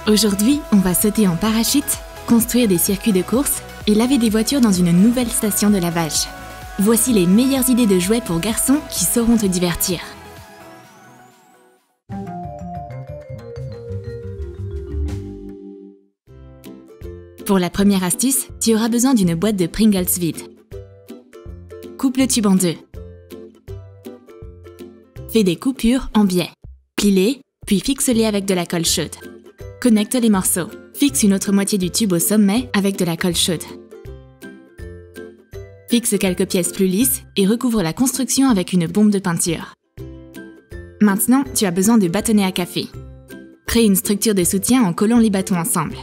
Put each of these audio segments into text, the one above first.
Aujourd'hui, on va sauter en parachute, construire des circuits de course et laver des voitures dans une nouvelle station de lavage. Voici les meilleures idées de jouets pour garçons qui sauront te divertir. Pour la première astuce, tu auras besoin d'une boîte de Pringles vide. Coupe le tube en deux. Fais des coupures en biais. Plie-les, puis fixe-les avec de la colle chaude. Connecte les morceaux. Fixe une autre moitié du tube au sommet avec de la colle chaude. Fixe quelques pièces plus lisses et recouvre la construction avec une bombe de peinture. Maintenant, tu as besoin de bâtonnets à café. Crée une structure de soutien en collant les bâtons ensemble.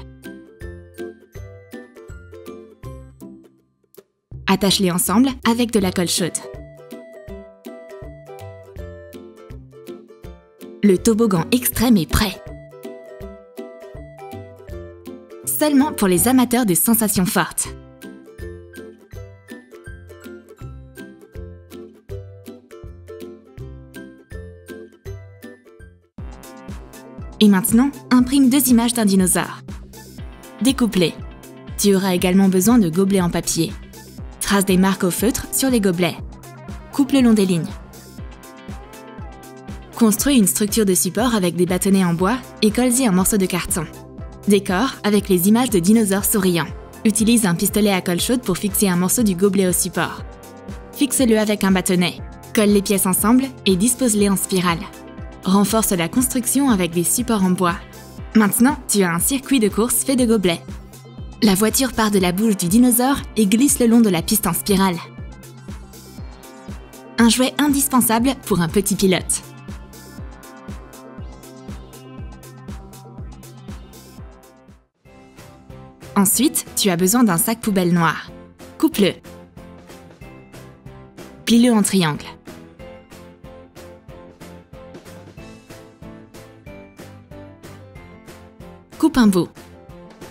Attache-les ensemble avec de la colle chaude. Le toboggan extrême est prêt. Seulement pour les amateurs de sensations fortes. Et maintenant, imprime 2 images d'un dinosaure. Découpe-les. Tu auras également besoin de gobelets en papier. Trace des marques au feutre sur les gobelets. Coupe le long des lignes. Construis une structure de support avec des bâtonnets en bois et colle-y un morceau de carton. Décore avec les images de dinosaures souriants. Utilise un pistolet à colle chaude pour fixer un morceau du gobelet au support. Fixe-le avec un bâtonnet. Colle les pièces ensemble et dispose-les en spirale. Renforce la construction avec des supports en bois. Maintenant, tu as un circuit de course fait de gobelets. La voiture part de la bouche du dinosaure et glisse le long de la piste en spirale. Un jouet indispensable pour un petit pilote. Ensuite, tu as besoin d'un sac poubelle noir. Coupe-le. Plie-le en triangle. Coupe un bout.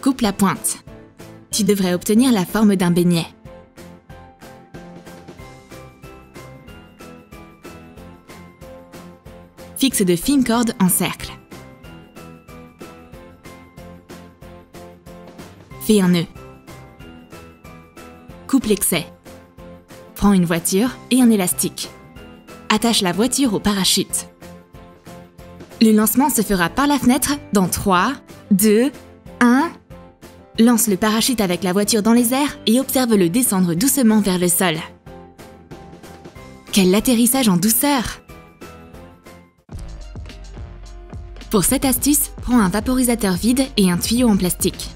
Coupe la pointe. Tu devrais obtenir la forme d'un beignet. Fixe de fines cordes en cercle. Fais un nœud. Coupe l'excès. Prends une voiture et un élastique. Attache la voiture au parachute. Le lancement se fera par la fenêtre dans 3, 2, 1. Lance le parachute avec la voiture dans les airs et observe-le descendre doucement vers le sol. Quel atterrissage en douceur! Pour cette astuce, prends un vaporisateur vide et un tuyau en plastique.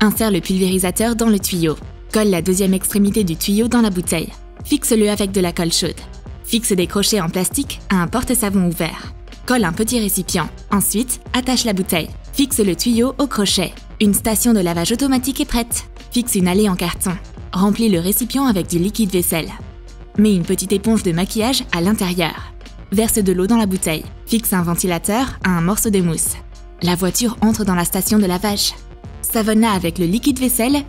Insère le pulvérisateur dans le tuyau. Colle la deuxième extrémité du tuyau dans la bouteille. Fixe-le avec de la colle chaude. Fixe des crochets en plastique à un porte-savon ouvert. Colle un petit récipient. Ensuite, attache la bouteille. Fixe le tuyau au crochet. Une station de lavage automatique est prête. Fixe une allée en carton. Remplis le récipient avec du liquide vaisselle. Mets une petite éponge de maquillage à l'intérieur. Verse de l'eau dans la bouteille. Fixe un ventilateur à un morceau de mousse. La voiture entre dans la station de lavage. Savonne-la avec le liquide vaisselle,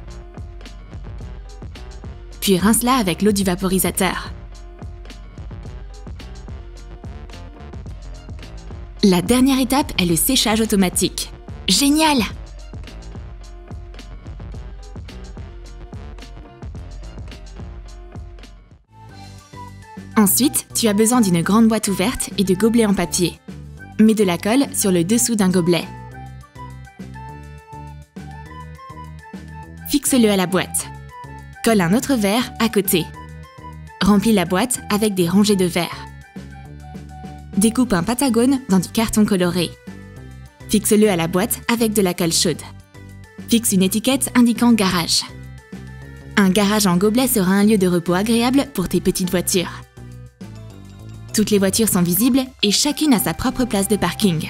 puis rince-la avec l'eau du vaporisateur. La dernière étape est le séchage automatique. Génial! Ensuite, tu as besoin d'une grande boîte ouverte et de gobelets en papier. Mets de la colle sur le dessous d'un gobelet. Fixe-le à la boîte. Colle un autre verre à côté. Remplis la boîte avec des rangées de verre. Découpe un pentagone dans du carton coloré. Fixe-le à la boîte avec de la colle chaude. Fixe une étiquette indiquant garage. Un garage en gobelet sera un lieu de repos agréable pour tes petites voitures. Toutes les voitures sont visibles et chacune a sa propre place de parking.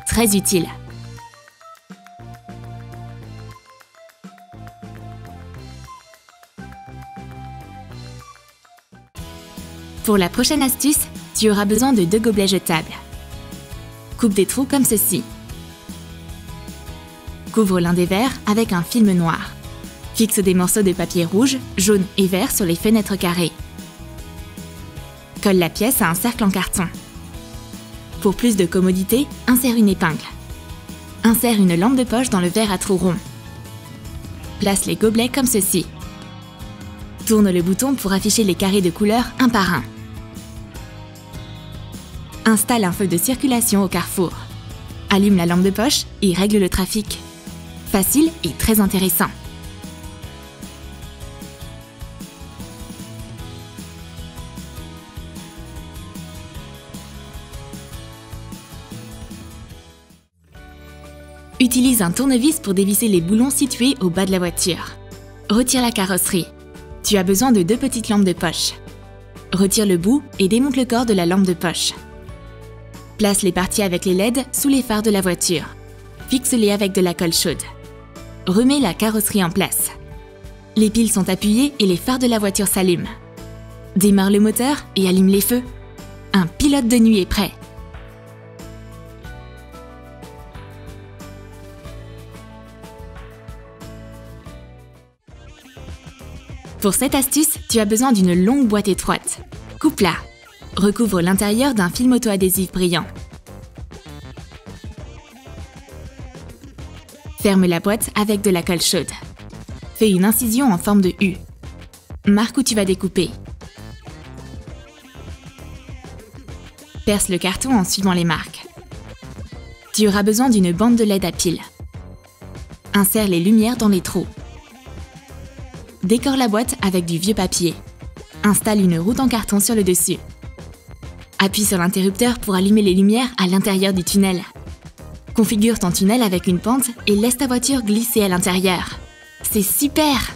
Très utile. Pour la prochaine astuce, tu auras besoin de 2 gobelets jetables. Coupe des trous comme ceci. Recouvre l'un des verres avec un film noir. Fixe des morceaux de papier rouge, jaune et vert sur les fenêtres carrées. Colle la pièce à un cercle en carton. Pour plus de commodité, insère une épingle. Insère une lampe de poche dans le verre à trous ronds. Place les gobelets comme ceci. Tourne le bouton pour afficher les carrés de couleur un par un. Installe un feu de circulation au carrefour. Allume la lampe de poche et règle le trafic. Facile et très intéressant. Utilise un tournevis pour dévisser les boulons situés au bas de la voiture. Retire la carrosserie. Tu as besoin de 2 petites lampes de poche. Retire le bout et démonte le corps de la lampe de poche. Place les parties avec les LED sous les phares de la voiture. Fixe-les avec de la colle chaude. Remets la carrosserie en place. Les piles sont appuyées et les phares de la voiture s'allument. Démarre le moteur et allume les feux. Un pilote de nuit est prêt. Pour cette astuce, tu as besoin d'une longue boîte étroite. Coupe-la. Recouvre l'intérieur d'un film auto-adhésif brillant. Ferme la boîte avec de la colle chaude. Fais une incision en forme de U. Marque où tu vas découper. Perce le carton en suivant les marques. Tu auras besoin d'une bande de LED à pile. Insère les lumières dans les trous. Décore la boîte avec du vieux papier. Installe une route en carton sur le dessus. Appuie sur l'interrupteur pour allumer les lumières à l'intérieur du tunnel. Configure ton tunnel avec une pente et laisse ta voiture glisser à l'intérieur. C'est super!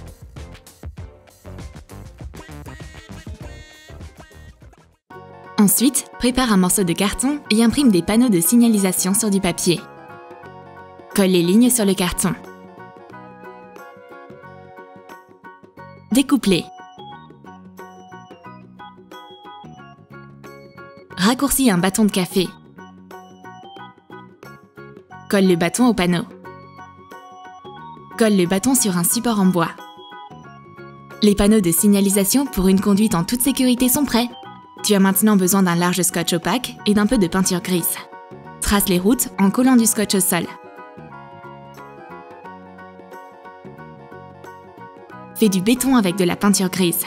Ensuite, prépare un morceau de carton et imprime des panneaux de signalisation sur du papier. Colle les lignes sur le carton. Découpe-les. Raccourcis un bâton de café. Colle le bâton au panneau. Colle le bâton sur un support en bois. Les panneaux de signalisation pour une conduite en toute sécurité sont prêts. Tu as maintenant besoin d'un large scotch opaque et d'un peu de peinture grise. Trace les routes en collant du scotch au sol. Fais du béton avec de la peinture grise.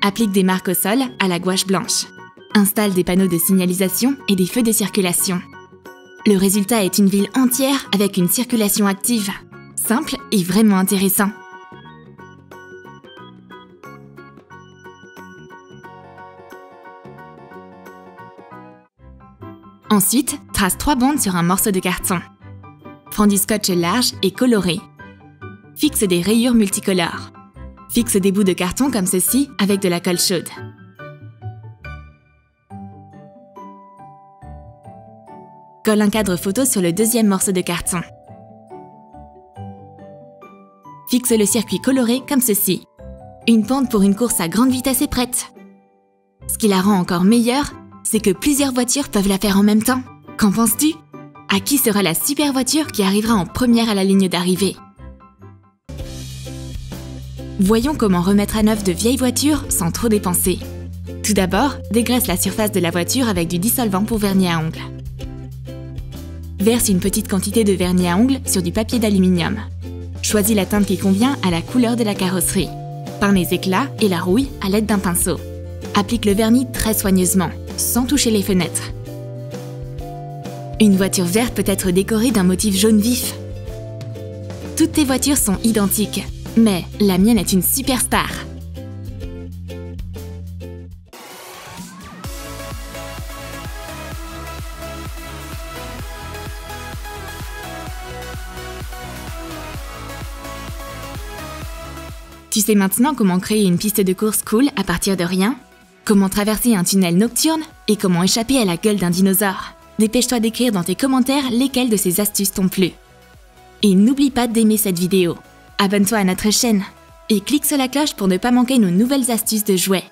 Applique des marques au sol à la gouache blanche. Installe des panneaux de signalisation et des feux de circulation. Le résultat est une ville entière avec une circulation active. Simple et vraiment intéressant. Ensuite, trace 3 bandes sur un morceau de carton. Prends du scotch large et coloré. Fixe des rayures multicolores. Fixe des bouts de carton comme ceci avec de la colle chaude. Colle un cadre photo sur le deuxième morceau de carton. Fixe le circuit coloré comme ceci. Une pente pour une course à grande vitesse est prête. Ce qui la rend encore meilleure, c'est que plusieurs voitures peuvent la faire en même temps. Qu'en penses-tu? À qui sera la super voiture qui arrivera en première à la ligne d'arrivée? Voyons comment remettre à neuf de vieilles voitures sans trop dépenser. Tout d'abord, dégraisse la surface de la voiture avec du dissolvant pour vernis à ongles. Verse une petite quantité de vernis à ongles sur du papier d'aluminium. Choisis la teinte qui convient à la couleur de la carrosserie. Peins les éclats et la rouille à l'aide d'un pinceau. Applique le vernis très soigneusement, sans toucher les fenêtres. Une voiture verte peut être décorée d'un motif jaune vif. Toutes tes voitures sont identiques, mais la mienne est une superstar. Tu sais maintenant comment créer une piste de course cool à partir de rien? Comment traverser un tunnel nocturne et comment échapper à la gueule d'un dinosaure? Dépêche-toi d'écrire dans tes commentaires lesquelles de ces astuces t'ont plu. Et n'oublie pas d'aimer cette vidéo. Abonne-toi à notre chaîne et clique sur la cloche pour ne pas manquer nos nouvelles astuces de jouets.